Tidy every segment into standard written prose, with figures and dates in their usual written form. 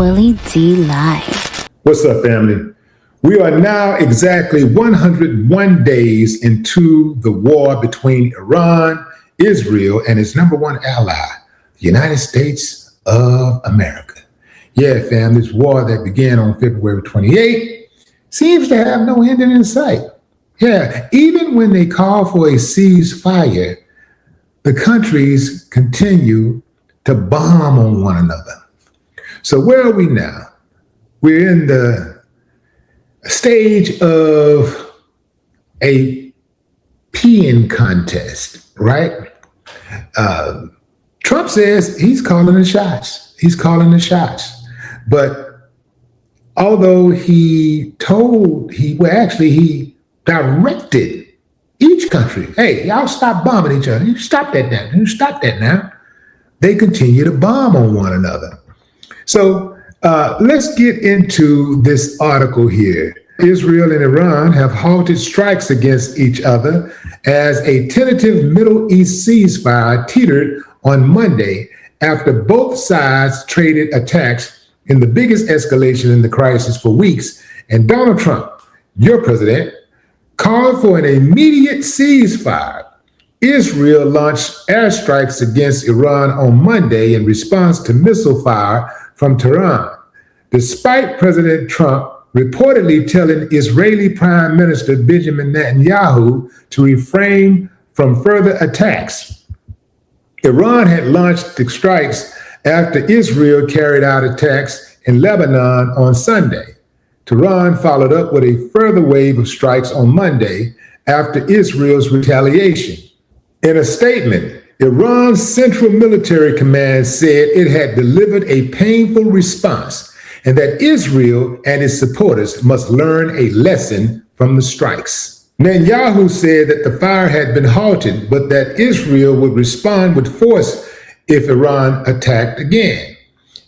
Willie D Live. What's up, family? We are now exactly 101 days into the war between Iran, Israel, and its number one ally, the United States of America. Yeah, fam, this war that began on February 28th seems to have no end in sight. Yeah, even when they call for a ceasefire, the countries continue to bomb on one another. So where are we now? We're in the stage of a peeing contest, right? Trump says he's calling the shots. He's calling the shots. But although he directed each country, hey, y'all stop bombing each other. You stop that now. You stop that now. They continue to bomb on one another. So let's get into this article here. Israel and Iran have halted strikes against each other as a tentative Middle East ceasefire teetered on Monday after both sides traded attacks in the biggest escalation in the crisis for weeks. And Donald Trump, your president, called for an immediate ceasefire. Israel launched airstrikes against Iran on Monday in response to missile fire from Tehran, despite President Trump reportedly telling Israeli Prime Minister Benjamin Netanyahu to refrain from further attacks. Iran had launched the strikes after Israel carried out attacks in Lebanon on Sunday. Tehran followed up with a further wave of strikes on Monday after Israel's retaliation. In a statement, Iran's Central Military Command said it had delivered a painful response and that Israel and its supporters must learn a lesson from the strikes. Netanyahu said that the fire had been halted, but that Israel would respond with force if Iran attacked again.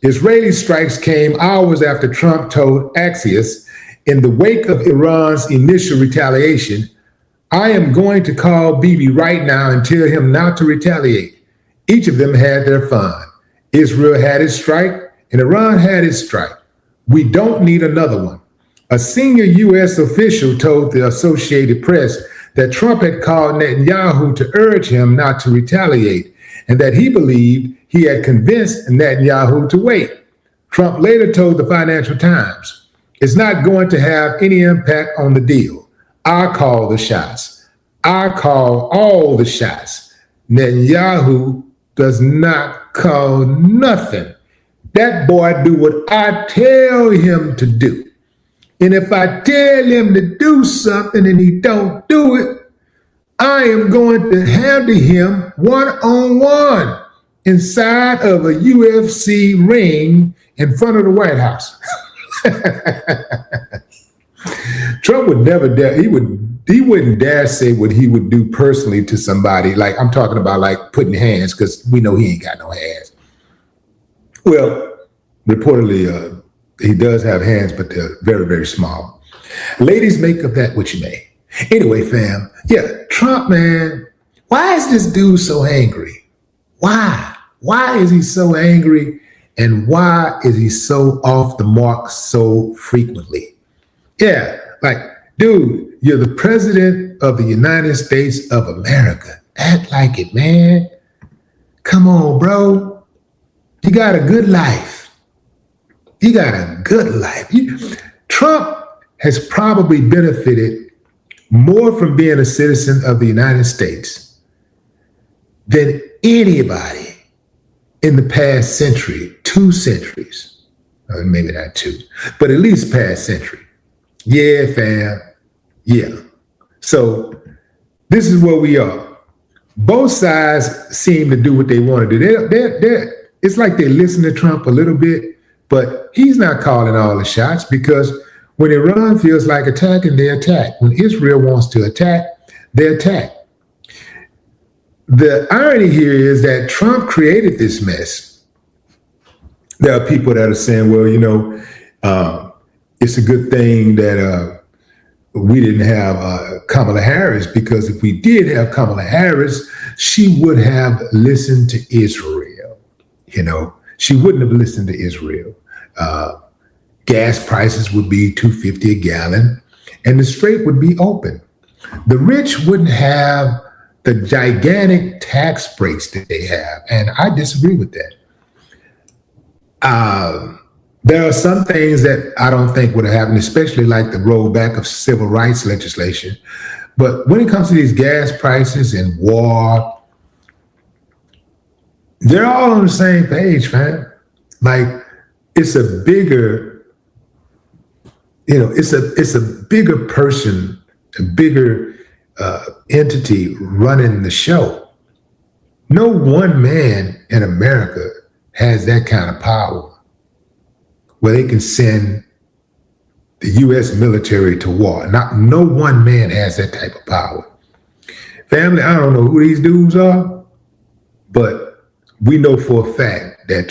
Israeli strikes came hours after Trump told Axios, in the wake of Iran's initial retaliation, "I am going to call Bibi right now and tell him not to retaliate." Each of them had their fun. Israel had its strike and Iran had its strike. We don't need another one. A senior U.S. official told the Associated Press that Trump had called Netanyahu to urge him not to retaliate and that he believed he had convinced Netanyahu to wait. Trump later told the Financial Times, "It's not going to have any impact on the deal. I call the shots. I call all the shots. Netanyahu does not call nothing. That boy do what I tell him to do. And if I tell him to do something and he don't do it, I am going to handle him one-on-one inside of a UFC ring in front of the White House." Trump would never dare, he wouldn't dare say what he would do personally to somebody. Like, I'm talking about like putting hands, because we know he ain't got no hands. Well, reportedly, he does have hands, but they're very, very small. Ladies, make of that what you may. Anyway, fam, yeah, Trump, man, why is this dude so angry? Why? Why is he so angry? And why is he so off the mark so frequently? Yeah, like, dude, you're the president of the United States of America. Act like it, man. Come on, bro. You got a good life. You got a good life. Trump has probably benefited more from being a citizen of the United States than anybody in the past century, 2 centuries. Maybe not 2, but at least past century. Yeah, fam. Yeah. So this is where we are. Both sides seem to do what they want to do. It's like they listen to Trump a little bit, but he's not calling all the shots, because when Iran feels like attacking, they attack. When Israel wants to attack, they attack. The irony here is that Trump created this mess. There are people that are saying, well, it's a good thing that we didn't have Kamala Harris, because if we did have Kamala Harris, she would have listened to Israel. She wouldn't have listened to Israel. Gas prices would be $2.50 a gallon, and the strait would be open. The rich wouldn't have the gigantic tax breaks that they have, and I disagree with that. There are some things that I don't think would have happened, especially like the rollback of civil rights legislation. But when it comes to these gas prices and war, they're all on the same page, fam. Like, it's a bigger, it's a bigger person, a bigger entity running the show. No one man in America has that kind of power where they can send the U.S. military to war. No one man has that type of power. Family, I don't know who these dudes are, but we know for a fact that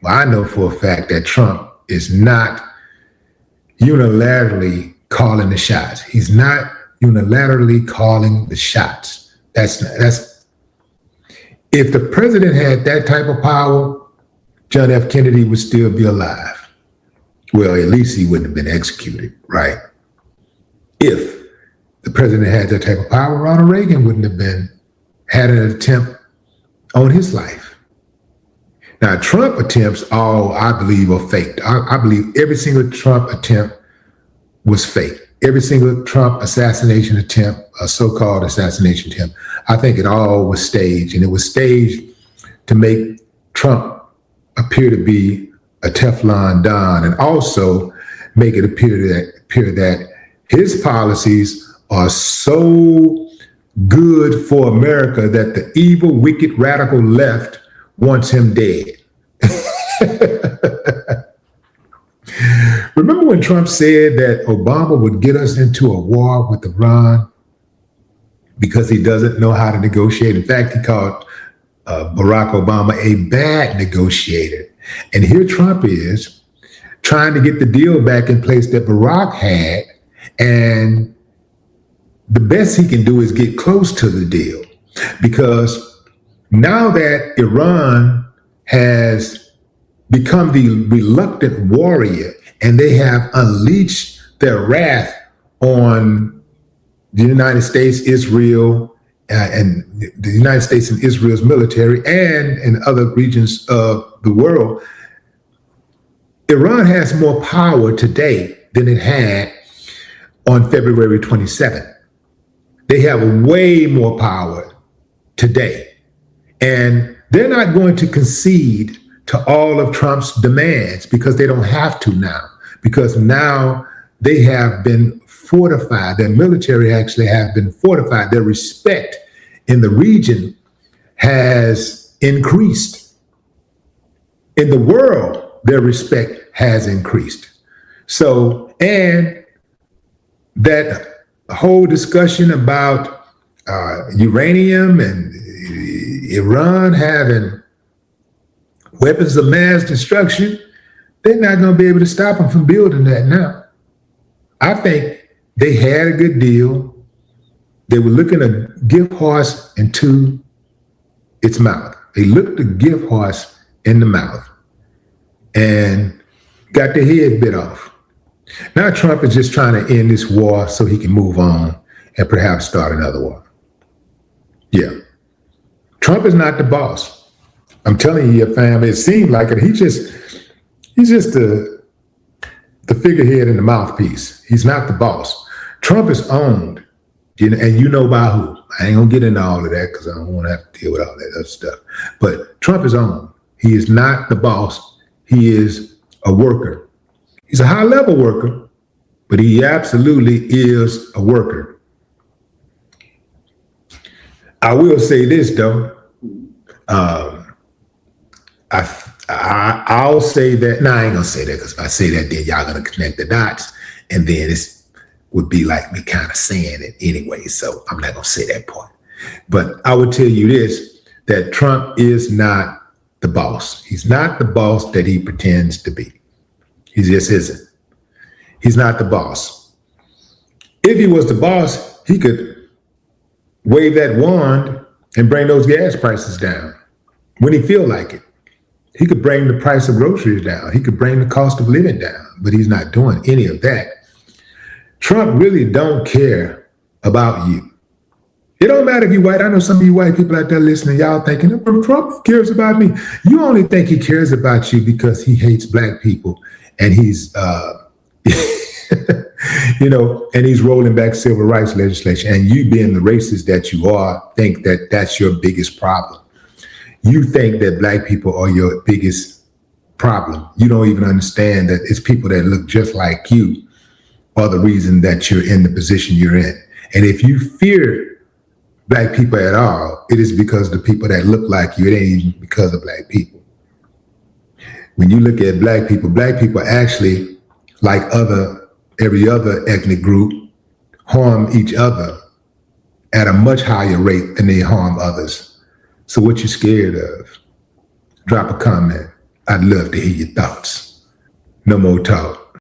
I know for a fact that Trump is not unilaterally calling the shots. He's not unilaterally calling the shots. That's if the president had that type of power, John F. Kennedy would still be alive. Well, at least he wouldn't have been executed, right? If the president had that type of power, Ronald Reagan wouldn't have had an attempt on his life. Now, Trump attempts, all I believe are faked. I believe every single Trump attempt was fake. Every single Trump assassination attempt, a so-called assassination attempt, I think it all was staged, and it was staged to make Trump appear to be a Teflon Don, and also make it appear that his policies are so good for America that the evil, wicked, radical left wants him dead. Remember when Trump said that Obama would get us into a war with Iran because he doesn't know how to negotiate? In fact, he called Barack Obama a bad negotiator. And here Trump is trying to get the deal back in place that Barack had, and the best he can do is get close to the deal, because now that Iran has become the reluctant warrior and they have unleashed their wrath on the United States, Israel, and the United States and Israel's military, and in other regions of the world, Iran has more power today than it had on February 27th. They have way more power today. And they're not going to concede to all of Trump's demands, because they don't have to now, because now they have been fortified. Their military actually have been fortified. Their respect in the region has increased. In the world, their respect has increased. So, and that whole discussion about uranium and Iran having weapons of mass destruction, they're not going to be able to stop them from building that now. I think they had a good deal. They were looking to give horse into its mouth. They looked to give horse in the mouth and got their head bit off. Now Trump is just trying to end this war so he can move on and perhaps start another war. Yeah. Trump is not the boss. I'm telling you, your family, it seemed like it. He's just the figurehead and the mouthpiece. He's not the boss. Trump is owned, and you know by who. I ain't gonna get into all of that because I don't want to have to deal with all that other stuff. But Trump is owned. He is not the boss. He is a worker. He's a high-level worker, but he absolutely is a worker. I will say this, though. I'll say that. No, I ain't gonna say that, because if I say that, then y'all gonna connect the dots, and then it would be like me kind of saying it anyway. So I'm not gonna say that part. But I would tell you this: that Trump is not the boss. He's not the boss that he pretends to be. He just isn't. He's not the boss. If he was the boss, he could wave that wand and bring those gas prices down when he feel like it. He could bring the price of groceries down. He could bring the cost of living down, but he's not doing any of that. Trump really don't care about you. It don't matter if you're white. I know some of you white people out there listening, y'all thinking, oh, Trump cares about me. You only think he cares about you because he hates black people and he's, and he's rolling back civil rights legislation. And you being the racist that you are, think that that's your biggest problem. You think that black people are your biggest problem. You don't even understand that it's people that look just like you are the reason that you're in the position you're in. And if you fear black people at all, it is because the people that look like you, it ain't even because of black people. When you look at black people actually, like every other ethnic group, harm each other at a much higher rate than they harm others. So what you scared of? Drop a comment. I'd love to hear your thoughts. No more talk.